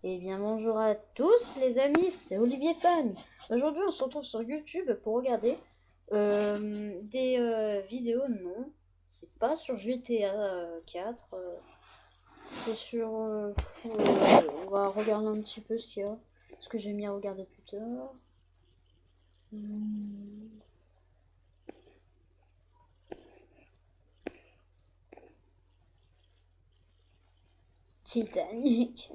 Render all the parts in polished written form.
Eh bien bonjour à tous les amis, c'est Olivier Fan. Aujourd'hui on se retrouve sur YouTube pour regarder des vidéos. Non, c'est pas sur GTA 4, c'est sur... on va regarder un petit peu ce qu'il y a, ce que j'ai mis à regarder plus tard. Hmm, Titanic.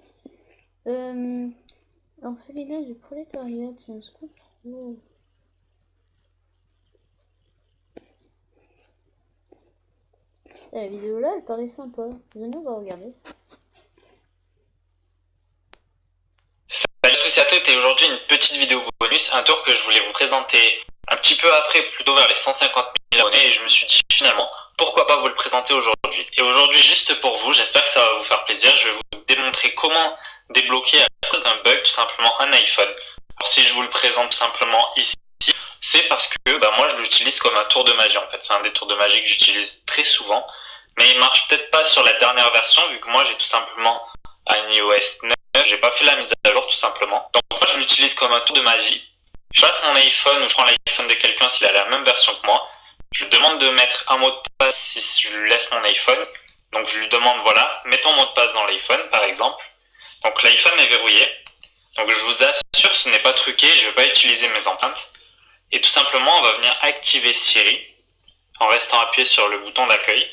Orphelinat du prolétariat, tiens, ce qu'on trouve. La vidéo là, elle paraît sympa. Venez, on va regarder. Salut à tous et à toutes, et aujourd'hui une petite vidéo bonus, un tour que je voulais vous présenter un petit peu après, plutôt vers les 150 000 abonnés, et je me suis dit finalement, pourquoi pas vous le présenter aujourd'hui. Et aujourd'hui, juste pour vous, j'espère que ça va vous faire plaisir, je vais vous démontrer comment débloquer à cause d'un bug tout simplement un iPhone. Alors si je vous le présente simplement ici, c'est parce que moi je l'utilise comme un tour de magie en fait, c'est un des tours de magie que j'utilise très souvent, mais il marche peut-être pas sur la dernière version vu que moi j'ai tout simplement un iOS 9, j'ai pas fait la mise à jour tout simplement. Donc moi je l'utilise comme un tour de magie. Je passe mon iPhone ou je prends l'iPhone de quelqu'un s'il a la même version que moi. Je lui demande de mettre un mot de passe si je lui laisse mon iPhone. Donc je lui demande voilà, mets ton mot de passe dans l'iPhone par exemple. Donc l'iPhone est verrouillé. Donc je vous assure ce n'est pas truqué, je ne vais pas utiliser mes empreintes. Et tout simplement on va venir activer Siri en restant appuyé sur le bouton d'accueil.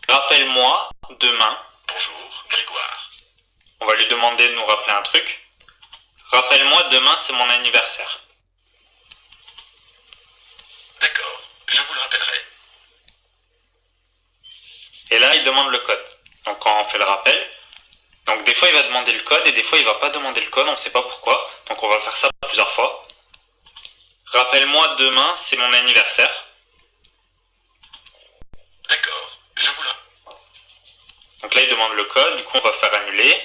Rappelle-moi demain. Bonjour Grégoire. On va lui demander de nous rappeler un truc. Rappelle-moi, demain c'est mon anniversaire. D'accord, je vous le rappellerai. Et là, il demande le code. Donc quand on fait le rappel, donc des fois il va demander le code et des fois il va pas demander le code, on ne sait pas pourquoi. Donc on va faire ça plusieurs fois. Rappelle-moi, demain c'est mon anniversaire. D'accord, je vous le... Donc là il demande le code, du coup on va faire annuler.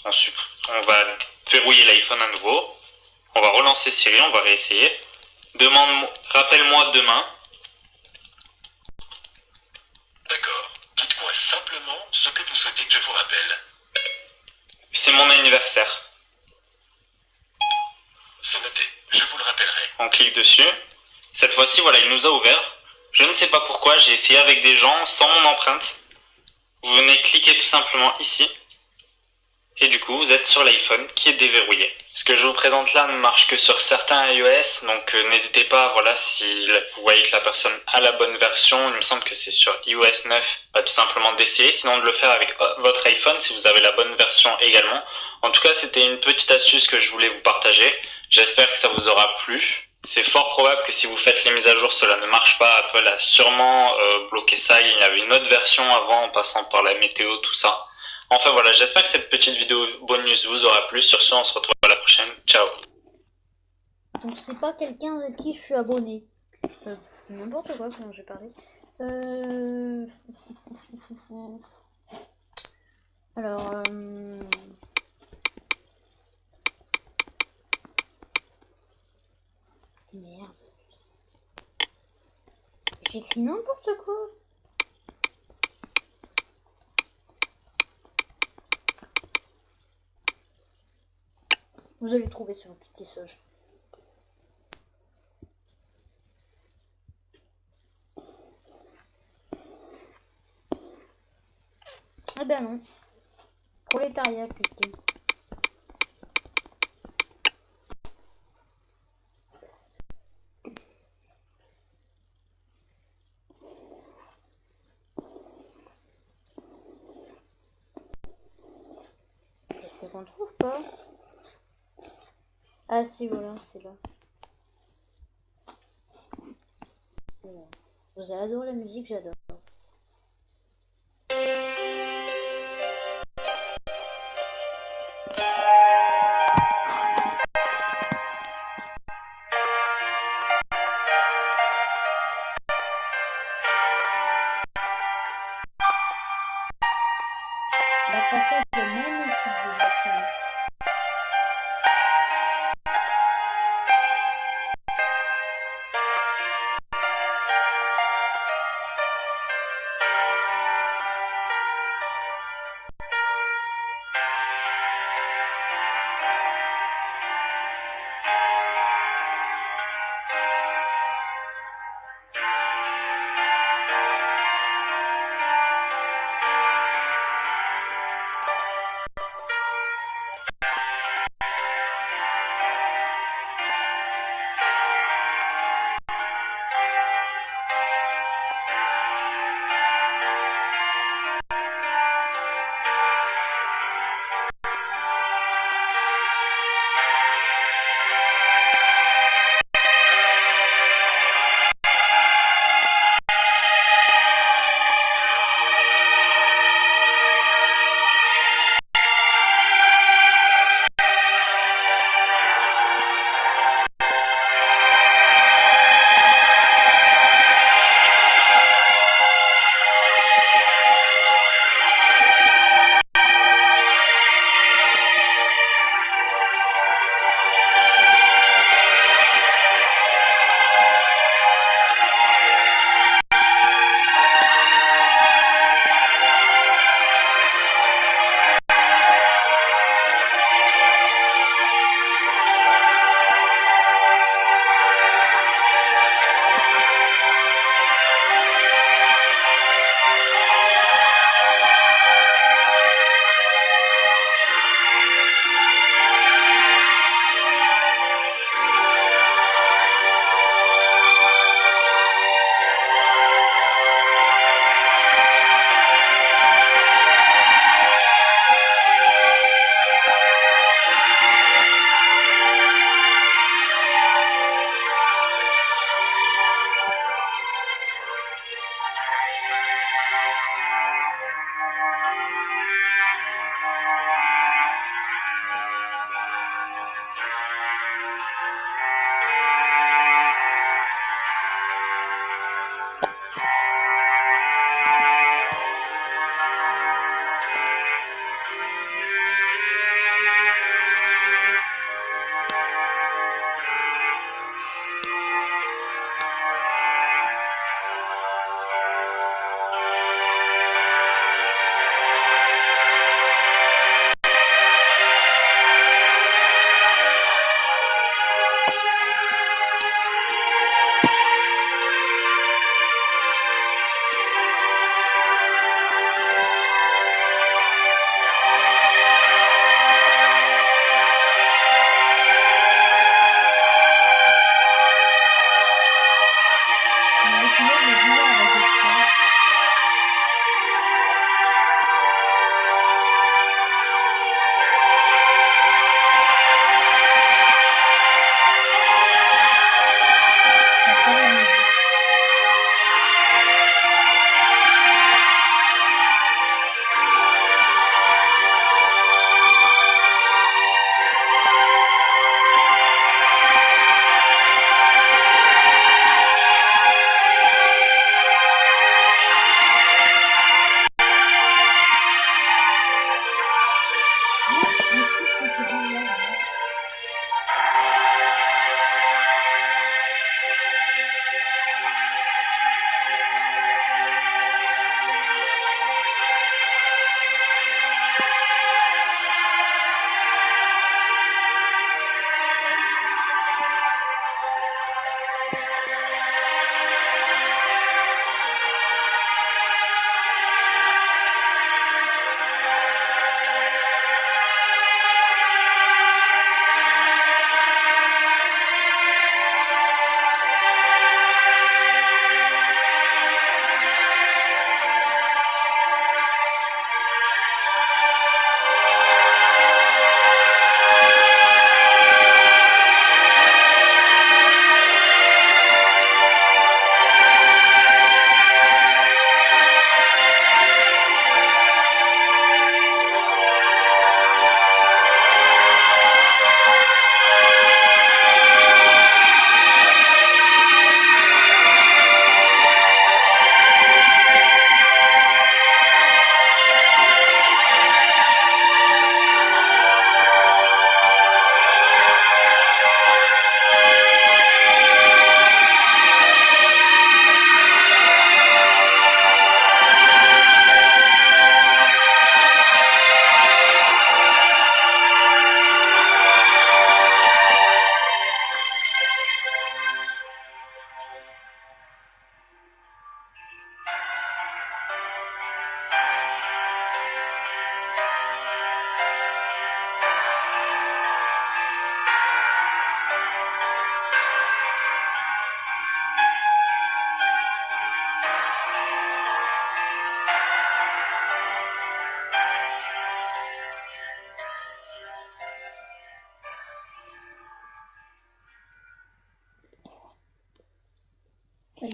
Ensuite, on va verrouiller l'iPhone à nouveau. On va relancer Siri, on va réessayer. Rappelle-moi demain. D'accord. Dites-moi simplement ce que vous souhaitez que je vous rappelle. C'est mon anniversaire. C'est noté. Je vous le rappellerai. On clique dessus. Cette fois-ci, voilà, il nous a ouvert. Je ne sais pas pourquoi, j'ai essayé avec des gens sans mon empreinte. Vous venez cliquer tout simplement ici. Et du coup, vous êtes sur l'iPhone qui est déverrouillé. Ce que je vous présente là ne marche que sur certains iOS, donc n'hésitez pas, voilà, si vous voyez que la personne a la bonne version, il me semble que c'est sur iOS 9, tout simplement d'essayer, sinon de le faire avec votre iPhone si vous avez la bonne version également. En tout cas, c'était une petite astuce que je voulais vous partager. J'espère que ça vous aura plu. C'est fort probable que si vous faites les mises à jour, cela ne marche pas. Apple a sûrement bloqué ça. Il y avait une autre version avant, en passant par la météo, tout ça. Enfin voilà, j'espère que cette petite vidéo bonus vous aura plu. Sur ce, on se retrouve à la prochaine. Ciao. Donc c'est pas quelqu'un à qui je suis abonné. N'importe quoi, comment j'ai parlé. Alors, merde. J'écris n'importe quoi. Vous allez trouver sur l'application. Eh ben non. Prolétariat plutôt. C'est qu'on trouve pas. Ah si, voilà, c'est là. Vous avez adoré la musique, j'adore. La façade est magnifique de ce bâtiment.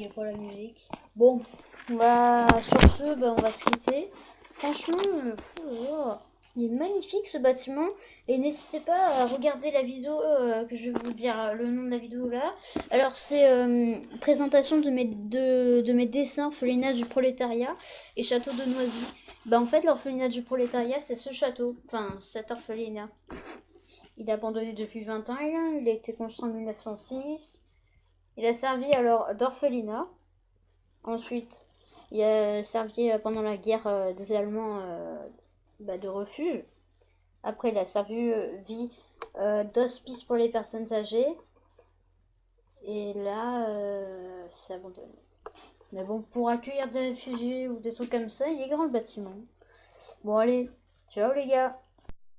n'y a pas la musique. Bon, sur ce, on va se quitter. Franchement, il est magnifique ce bâtiment. Et n'hésitez pas à regarder la vidéo que je vais vous dire le nom de la vidéo là. Alors c'est présentation de mes dessins orphelinat du prolétariat et château de Noisy. En fait l'orphelinat du prolétariat c'est ce château, enfin cet orphelinat. Il est abandonné depuis 20 ans, il a été construit en 1906. Il a servi alors d'orphelinat. Ensuite il a servi pendant la guerre des Allemands de refuge. Après, il a servi d'hospice pour les personnes âgées. Et là, c'est abandonné. Mais bon, pour accueillir des réfugiés ou des trucs comme ça, il est grand le bâtiment. Bon, allez, ciao les gars!